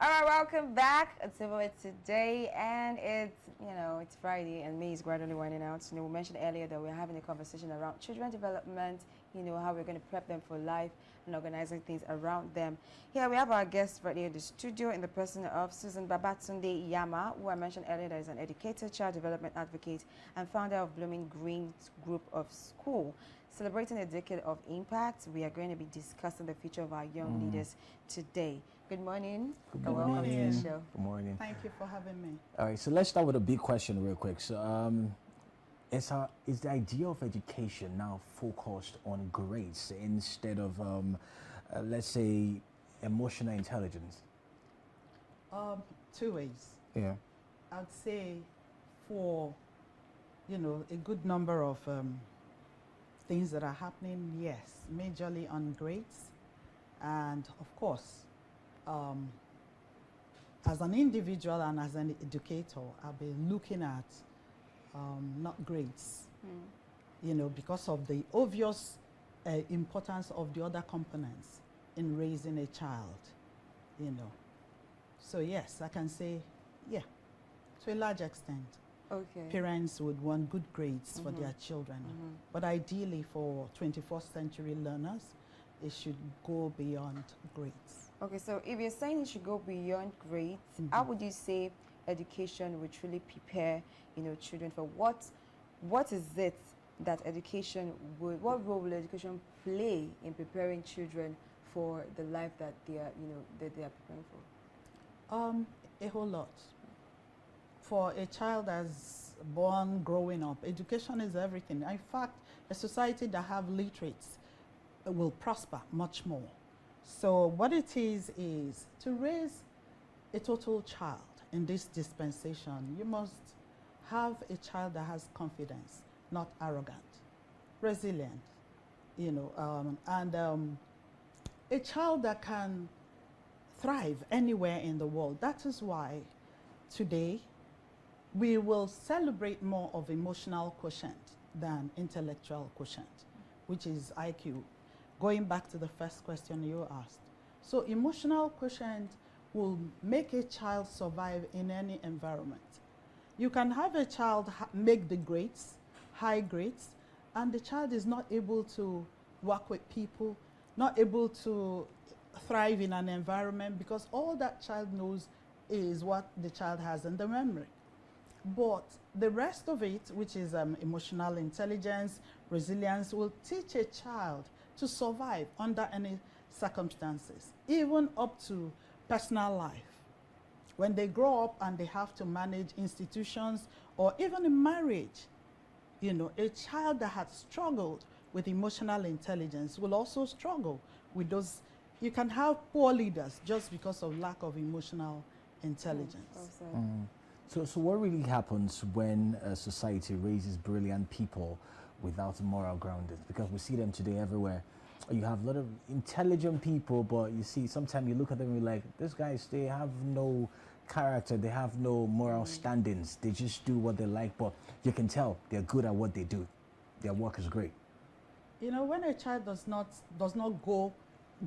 All right, welcome back. It's It today, and it's Friday, and May is gradually winding out. We mentioned earlier that we're having a conversation around children development. How we're going to prep them for life and organizing things around them. Here we have our guest right here in the studio in the person of Susan Babatunde Yama, who I mentioned earlier that is an educator, child development advocate, and founder of Blooming Greens Group of School. Celebrating a decade of impact, we are going to be discussing the future of our young leaders today. Good morning. Good And morning. welcome to the show. Good morning. Thank you for having me. All right, so let's start with a big question real quick. So, is the idea of education now focused on grades instead of, let's say, emotional intelligence? Two ways. Yeah. I'd say for, a good number of things that are happening, yes, majorly on grades. And of course, as an individual and as an educator, I've been looking at not grades, because of the obvious importance of the other components in raising a child, So yes, I can say, yeah, to a large extent. Okay. Parents would want good grades for their children. But ideally for 21st century learners, it should go beyond grades. Okay, so if you're saying it should go beyond grades, how would you say education would truly prepare, children for what is it that what role will education play in preparing children for the life that they are, that they are preparing for? A whole lot. For a child that's born, growing up, education is everything. In fact, a society that have literates will prosper much more. So what it is to raise a total child in this dispensation, you must have a child that has confidence, not arrogant, resilient, and a child that can thrive anywhere in the world. That is why today we will celebrate more of emotional quotient than intellectual quotient, which is IQ. Going back to the first question you asked. So emotional quotient will make a child survive in any environment. You can have a child make the grades, high grades, and the child is not able to work with people, not able to thrive in an environment because all that child knows is what the child has in the memory. But the rest of it, which is emotional intelligence, resilience, will teach a child to survive under any circumstances, even up to personal life. When they grow up and they have to manage institutions or even in marriage, a child that has struggled with emotional intelligence will also struggle with those. You can have poor leaders just because of lack of emotional intelligence. So what really happens when a society raises brilliant people without moral grounding? Because we see them today everywhere. You have a lot of intelligent people, but you see, sometimes you look at them and you're like, these guys, they have no character, they have no moral standings. They just do what they like, but you can tell they're good at what they do. Their work is great. When a child does not go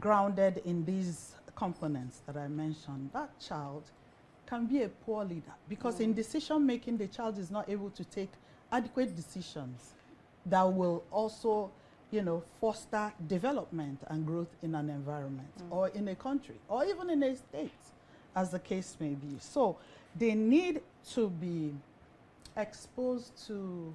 grounded in these components that I mentioned, that child can be a poor leader because in decision making, the child is not able to take adequate decisions that will also, foster development and growth in an environment or in a country or even in a state, as the case may be. So they need to be exposed to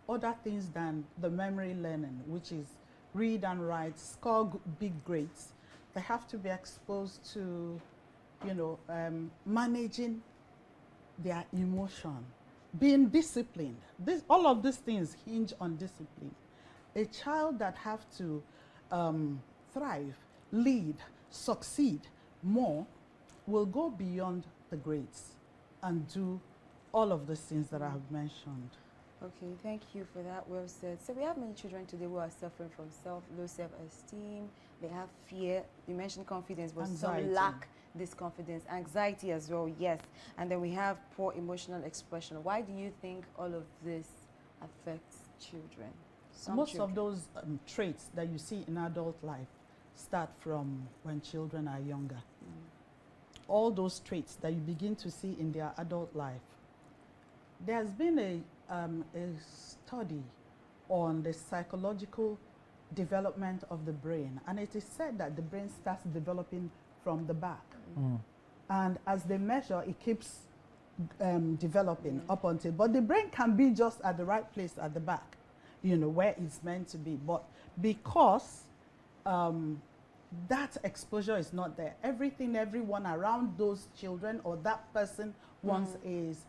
other things than the memory learning, which is read and write, score big grades. They have to be exposed to managing their emotion, being disciplined. All of these things hinge on discipline. A child that have to thrive, lead, succeed more will go beyond the grades and do all of the things that I have mentioned. Okay, thank you for that. Well said. So we have many children today who are suffering from low self-esteem. They have fear. You mentioned confidence, but Anxiety. some lack this confidence. Anxiety as well, yes. And then we have poor emotional expression. Why do you think all of this affects children? Most of those traits that you see in adult life start from when children are younger. all those traits that you begin to see in their adult life. There's been a study on the psychological development of the brain, and it is said that the brain starts developing from the back. And as they measure, it keeps developing up until, but the brain can be just at the right place at the back, you know, where it's meant to be. But because that exposure is not there, everyone around those children or that person wants is,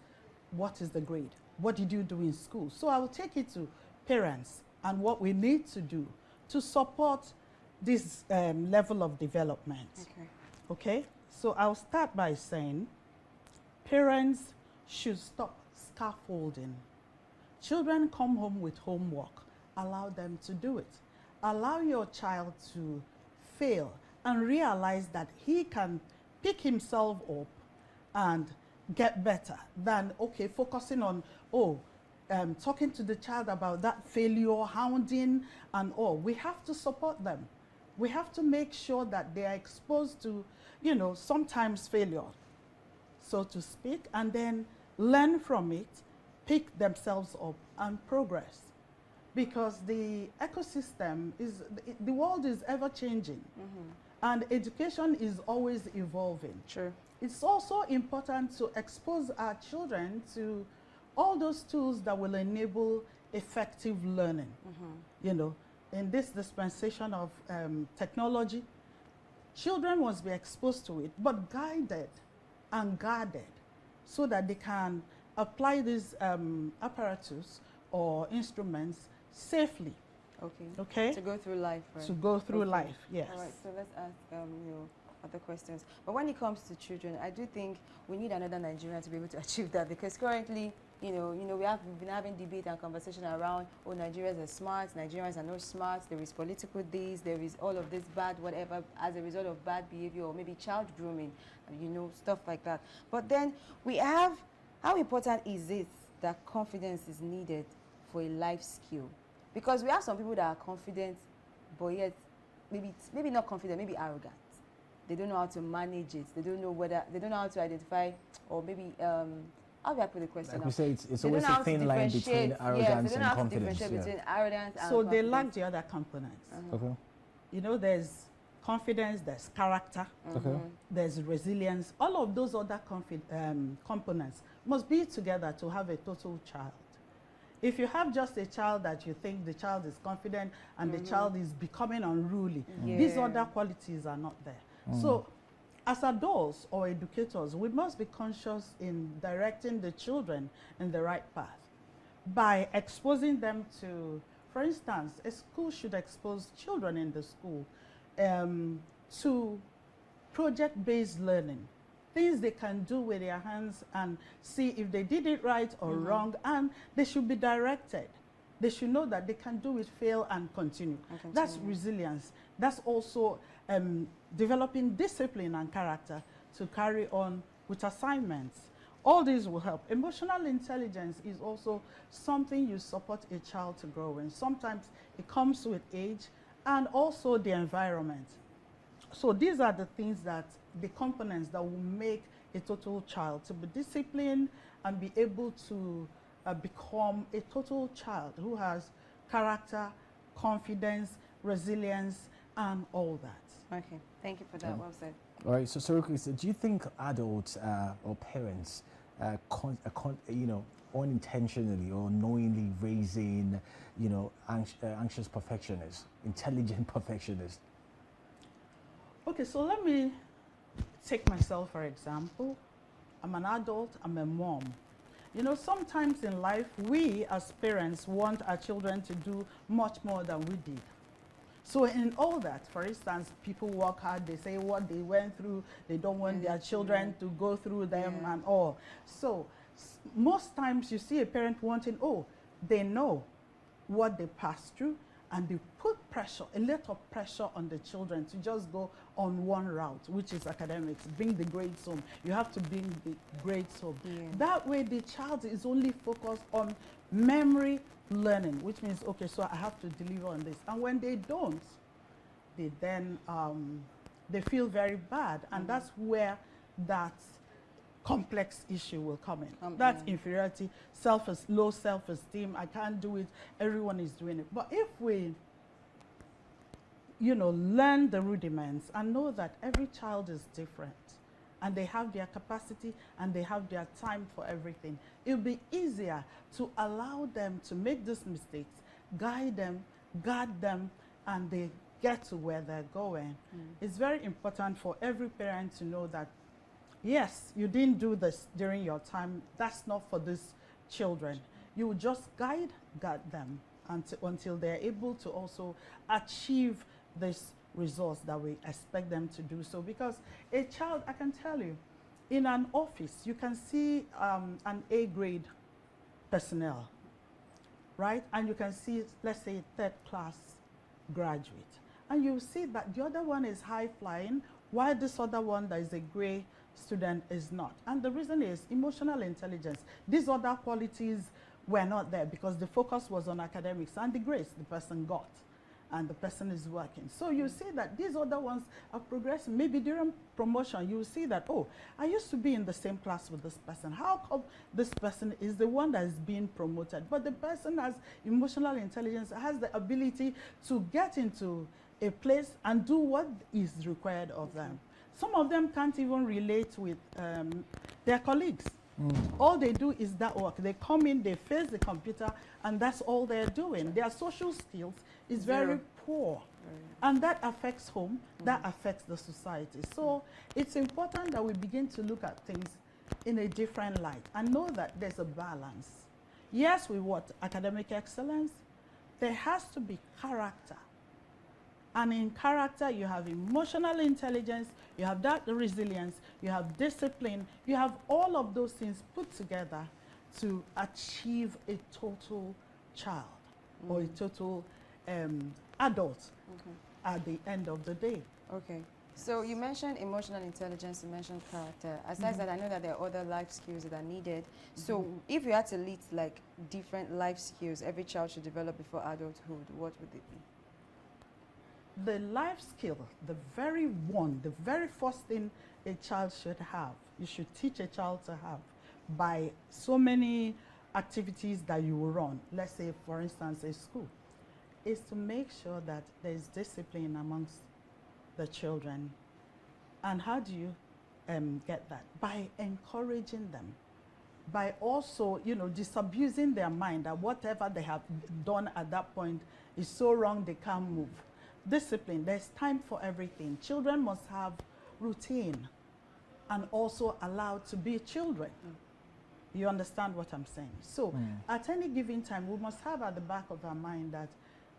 what is the grade? What did you do in school? So I will take it to parents and what we need to do to support this level of development. Okay? So I'll start by saying parents should stop scaffolding. Children come home with homework. Allow them to do it. Allow your child to fail and realize that he can pick himself up and get better than, okay, focusing on, talking to the child about that failure, hounding and all. We have to support them. We have to make sure that they are exposed to, you know, sometimes failure, so to speak, and then learn from it, pick themselves up and progress. Because the ecosystem is, the world is ever changing, and education is always evolving. True. It's also important to expose our children to all those tools that will enable effective learning. You know, in this dispensation of technology, children must be exposed to it, but guided and guarded so that they can apply these apparatus or instruments safely. Okay? To go through life, right? To go through life, yes. All right, so let's ask you know, other questions. But when it comes to children, I do think we need another Nigeria to be able to achieve that, because currently, we've been having debate and conversation around, oh, Nigerians are smart, Nigerians are not smart, there is political this, there is all of this bad whatever as a result of bad behavior or maybe child grooming, stuff like that. But then we have, how important is it that confidence is needed for a life skill? Because we have some people that are confident, but yet maybe not confident, maybe arrogant. They don't know how to manage it. They don't know how to identify, or maybe how do I put the question? Like we say, it's they always don't know a how to thin line between differentiate- arrogance they don't and know how to confidence. differentiate between arrogance and So they confidence. lack the other components. Okay. You know, there's confidence, there's character, Okay. there's resilience. All of those other components must be together to have a total child. If you have just a child that you think the child is confident and the child is becoming unruly, these other qualities are not there. So as adults or educators, we must be conscious in directing the children in the right path by exposing them to, for instance, a school should expose children in the school to project-based learning, things they can do with their hands and see if they did it right or wrong, and they should be directed. They should know that they can do it, fail, and continue. That's resilience. That's also developing discipline and character to carry on with assignments. All these will help. Emotional intelligence is also something you support a child to grow in. Sometimes it comes with age and also the environment. So these are the things that, the components that will make a total child, to be disciplined and be able to become a total child who has character, confidence, resilience, and all that. Okay, thank you for that. Well said. All right, so Saruki, so do you think adults or parents, unintentionally or knowingly raising, anxious perfectionists, intelligent perfectionists? Okay, so let me take myself for example. I'm an adult, I'm a mom. You know, sometimes in life, we as parents want our children to do much more than we did. So in all that, for instance, people work hard, they say what they went through, they don't want their children to go through them and all. So most times you see a parent wanting, they know what they passed through, and they put pressure, a lot of pressure on the children to just go on one route, which is academics, bring the grades home. You have to bring the grades home. That way the child is only focused on memory learning, which means, okay, so I have to deliver on this. And when they don't, they then, they feel very bad. And that's where that complex issue will come in. Yeah. That's inferiority, low self-esteem. I can't do it. Everyone is doing it. But if we, learn the rudiments and know that every child is different and they have their capacity and they have their time for everything, it'll be easier to allow them to make these mistakes, guide them, guard them, and they get to where they're going. It's very important for every parent to know that, yes, you didn't do this during your time. That's not for these children. You just guide them until they're able to also achieve these results that we expect them to do so. Because a child, I can tell you, in an office, you can see an A grade personnel, right? And you can see, let's say, third class graduate. And you see that the other one is high flying, while this other one that is a gray student is not. And the reason is emotional intelligence. These other qualities were not there because the focus was on academics and the grades the person got. And the person is working. So you see that these other ones are progressing. Maybe during promotion, you see that, oh, I used to be in the same class with this person. How come this person is the one that is being promoted? But the person has emotional intelligence, has the ability to get into a place and do what is required of them. Some of them can't even relate with their colleagues. All they do is that work. They come in, they face the computer, and that's all they're doing. Their social skills is very poor. And that affects home, that affects the society. So it's important that we begin to look at things in a different light and know that there's a balance. Yes, we want academic excellence. There has to be character. And in character, you have emotional intelligence, you have that resilience, you have discipline, you have all of those things put together to achieve a total child or a total adult at the end of the day. Okay. So you mentioned emotional intelligence, you mentioned character. Aside that, I know that there are other life skills that are needed. So if you had to list like different life skills every child should develop before adulthood, what would it be? The life skill, the very first thing a child should have, you should teach a child to have by so many activities that you will run, let's say for instance a school, is to make sure that there is discipline amongst the children. And how do you get that? By encouraging them, by also, disabusing their mind that whatever they have done at that point is so wrong they can't move. Discipline, there's time for everything. Children must have routine and also allowed to be children. You understand what I'm saying? So at any given time, we must have at the back of our mind that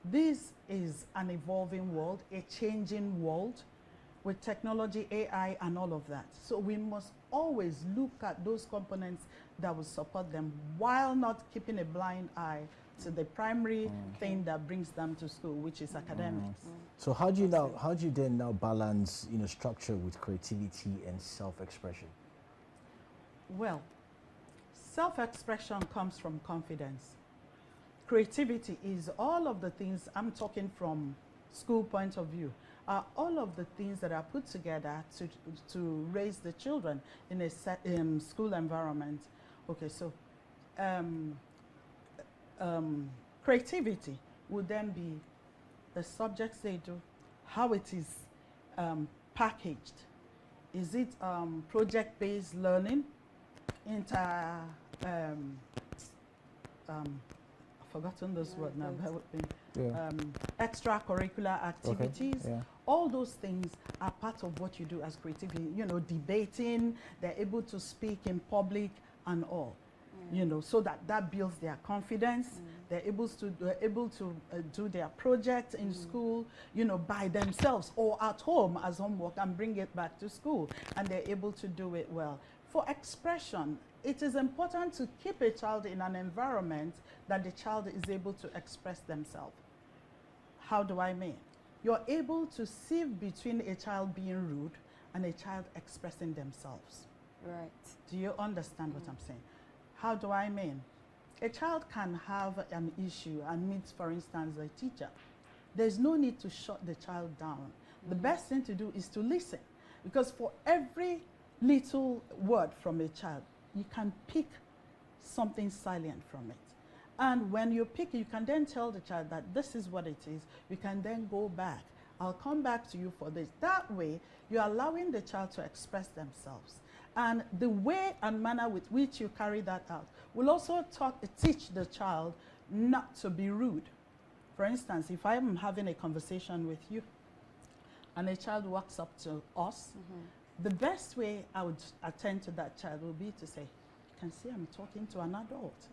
this is an evolving world, a changing world with technology, AI, and all of that. So we must always look at those components that will support them while not keeping a blind eye to the primary thing that brings them to school, which is academics. So how do you then now balance, structure with creativity and self-expression? Well, self-expression comes from confidence. Creativity is all of the things, I'm talking from school point of view, are all of the things that are put together to raise the children in a school environment. Okay, so creativity would then be the subjects they do, how it is packaged. Is it project-based learning, I've forgotten this word now, bear with me. Extracurricular activities. Okay. Yeah. All those things are part of what you do as creativity. Debating, they're able to speak in public and all. So that builds their confidence. They're able to do their projects in school, by themselves or at home as homework and bring it back to school, and they're able to do it well. For expression, it is important to keep a child in an environment that the child is able to express themselves. How do I mean? You're able to sieve between a child being rude and a child expressing themselves. Right. Do you understand what I'm saying? How do I mean? A child can have an issue and meet, for instance, a teacher. There's no need to shut the child down. The best thing to do is to listen, because for every little word from a child, you can pick something salient from it. And when you pick, you can then tell the child that this is what it is. You can then go back. I'll come back to you for this. That way, you're allowing the child to express themselves. And the way and manner with which you carry that out will also teach the child not to be rude. For instance, if I'm having a conversation with you and a child walks up to us, the best way I would attend to that child will be to say, you can see I'm talking to an adult.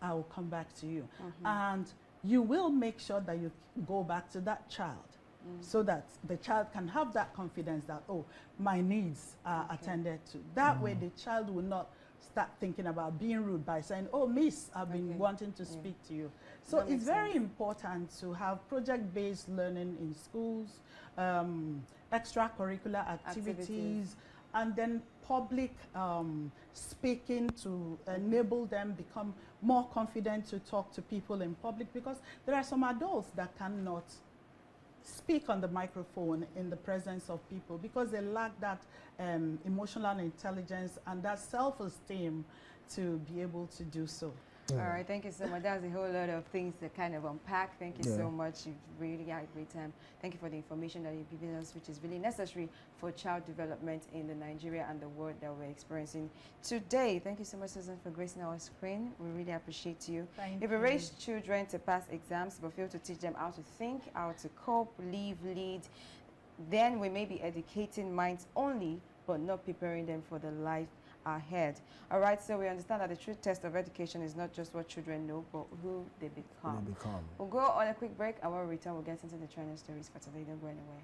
I'll come back to you. And you will make sure that you go back to that child so that the child can have that confidence that, oh, my needs are attended to. That way the child will not start thinking about being rude by saying, oh, miss, I've been wanting to speak to you. So it's very important to have project-based learning in schools, extracurricular activities, and then public speaking to enable them become more confident to talk to people in public, because there are some adults that cannot speak on the microphone in the presence of people because they lack that emotional intelligence and that self-esteem to be able to do so. All right, thank you so much. That's a whole lot of things to kind of unpack. Thank you so much. You've really had a great time. Thank you for the information that you've given us, which is really necessary for child development in the Nigeria and the world that we're experiencing today. Thank you so much, Susan, for gracing our screen. We really appreciate you. If we raise children to pass exams but fail to teach them how to think, how to cope, live, lead, then we may be educating minds only, but not preparing them for the life ahead. All right, so we understand that the true test of education is not just what children know, but who they become. Who they become. We'll go on a quick break, and when we return, we'll get into the training stories for today. Don't go anywhere.